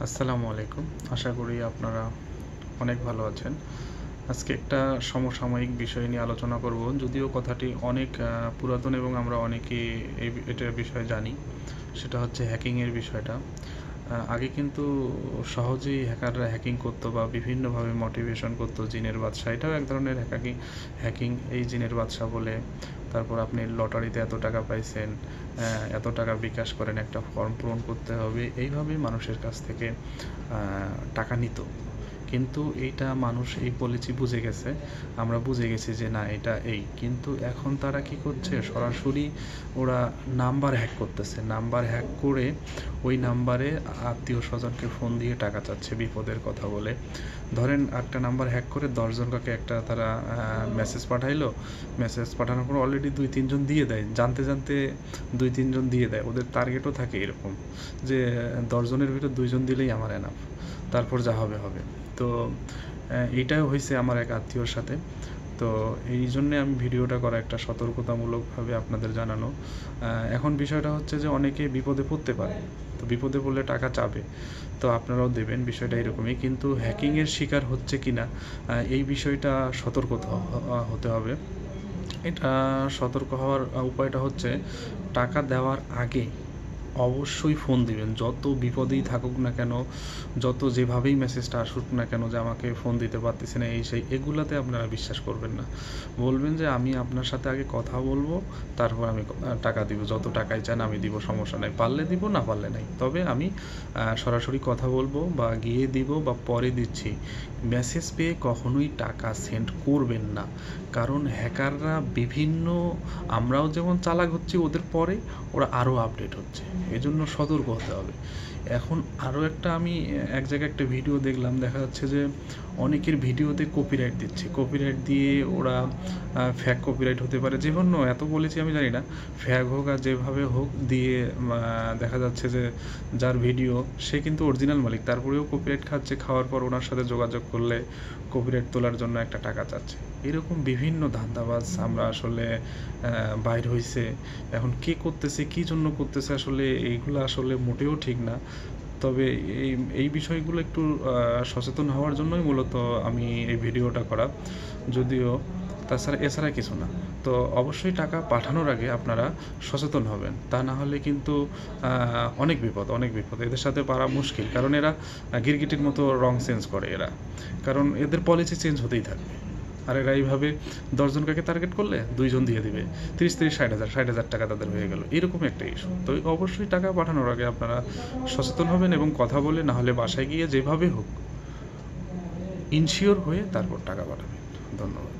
আসসালামু আলাইকুম। আশা করি আপনারা অনেক ভালো আছেন। আজকে একটা সমসাময়িক বিষয় নিয়ে আলোচনা করব। যদিও কথাটি অনেক পুরাতন এবং আমরা অনেকেই এটার বিষয়ে জানি। সেটা হচ্ছে হ্যাকিংয়ের বিষয়টা। আগে কিন্তু সহজেই হ্যাকাররা হ্যাকিং করতো বা বিভিন্নভাবে মোটিভেশন করতো জিনের বাদশা। এটাও এক ধরনের হ্যাকিং এই জিনের বাদশা বলে। তারপর আপনি লটারিতে এত টাকা পাইছেন, এত টাকা বিকাশ করেন, একটা ফর্ম পূরণ করতে হবে, এইভাবেই মানুষের কাছ থেকে টাকা নিত। কিন্তু এইটা মানুষ এই পলিসি বুঝে গেছে, আমরা বুঝে গেছি যে না এটা কিন্তু এখন তারা কি করছে, সরাসরি ওরা নাম্বার হ্যাক করতেছে। নাম্বার হ্যাক করে ওই নাম্বারে আত্মীয় স্বজনকে ফোন দিয়ে টাকা চাচ্ছে বিপদের কথা বলে। ধরেন একটা নাম্বার হ্যাক করে 10 জন কাকে একটা তারা মেসেজ পাঠাইলো। মেসেজ পাঠানোর পর অলরেডি 2-3 জন দিয়ে দেয়, জানতে জানতে 2-3 জন দিয়ে দেয়। ওদের টার্গেটও থাকে এরকম যে 10 জনের ভিতর 2 জন দিলেই আমার এনাফ, তারপর যা হবে হবে। তো এইটাও হয়েছে আমার এক আত্মীয়র সাথে। তো এই জন্যে আমি ভিডিওটা করা, একটা সতর্কতামূলকভাবে আপনাদের জানানো। এখন বিষয়টা হচ্ছে যে অনেকে বিপদে পড়তে পারে, তো বিপদে পড়লে টাকা চাবে, তো আপনারাও দেবেন, বিষয়টা এরকমই। কিন্তু হ্যাকিংয়ের শিকার হচ্ছে কি না এই বিষয়টা সতর্ক হতে হবে। এটা সতর্ক হওয়ার উপায়টা হচ্ছে টাকা দেওয়ার আগে অবশ্যই ফোন দিবেন। যত বিপদেই থাকুক না কেন, যত যেভাবেই মেসেজটা আসুক না কেন যে আমাকে ফোন দিতে পারতেছি না, এই সেই, এগুলাতে আপনারা বিশ্বাস করবেন না। বলবেন যে আমি আপনার সাথে আগে কথা বলবো, তারপর আমি টাকা দিব, যত টাকাই চান আমি দিব, সমস্যা নাই, পারলে দিব না পারলে নাই, তবে আমি সরাসরি কথা বলবো বা গিয়ে দিব বা পরে দিচ্ছি। মেসেজ পেয়ে কখনোই টাকা সেন্ড করবেন না, কারণ হ্যাকাররা বিভিন্ন, আমরাও যেমন চালাক হচ্ছি ওদের পরে ওরা আরও আপডেট হচ্ছে, এজন্য সতর্ক হতে হবে। এখন আরও একটা, আমি এক জায়গায় একটা ভিডিও দেখলাম, দেখা যাচ্ছে যে অনেকের ভিডিওতে কপিরাইট দিচ্ছে। কপিরাইট দিয়ে ওরা ফ্যাক কপিরাইট হতে পারে, যেজন্য এত বলেছি আমি জানি না, ফ্যাক হোক আর যেভাবে হোক দিয়ে দেখা যাচ্ছে যে যার ভিডিও সে কিন্তু অরিজিনাল মালিক, তারপরেও কপিরাইট খাচ্ছে। খাওয়ার পর ওনার সাথে যোগাযোগ করলে কপিরাইট তোলার জন্য একটা টাকা চাচ্ছে। এরকম বিভিন্ন ধান্দাবাজ আমরা আসলে বাইর হইছে। এখন কে করতেছে, কী জন্য করতেছে, আসলে এইগুলো আসলে মোটেও ঠিক না। তবে এই এই বিষয়গুলো একটু সচেতন হওয়ার জন্যই মূলত আমি এই ভিডিওটা করা, যদিও এছাড়া কিছু না। তো অবশ্যই টাকা পাঠানোর আগে আপনারা সচেতন হবেন, তা না হলে কিন্তু অনেক বিপদ এদের সাথে পারা মুশকিল। কারণ এরা গিরগিটির মতো রং চেঞ্জ করে এরা, কারণ এদের পলিসি চেঞ্জ হতেই থাকবে। আর এরা এইভাবে 10 জন কাকে টার্গেট করলে 2 জন দিয়ে দিবে, 30-60 হাজার টাকা তাদের হয়ে গেল, এরকম একটা ইস্যু। তো অবশ্যই টাকা পাঠানোর আগে আপনারা সচেতন হবেন এবং কথা বলে, না হলে বাসায় গিয়ে যেভাবে হোক ইনশিওর হয়ে তারপর টাকা পাঠাবেন। ধন্যবাদ।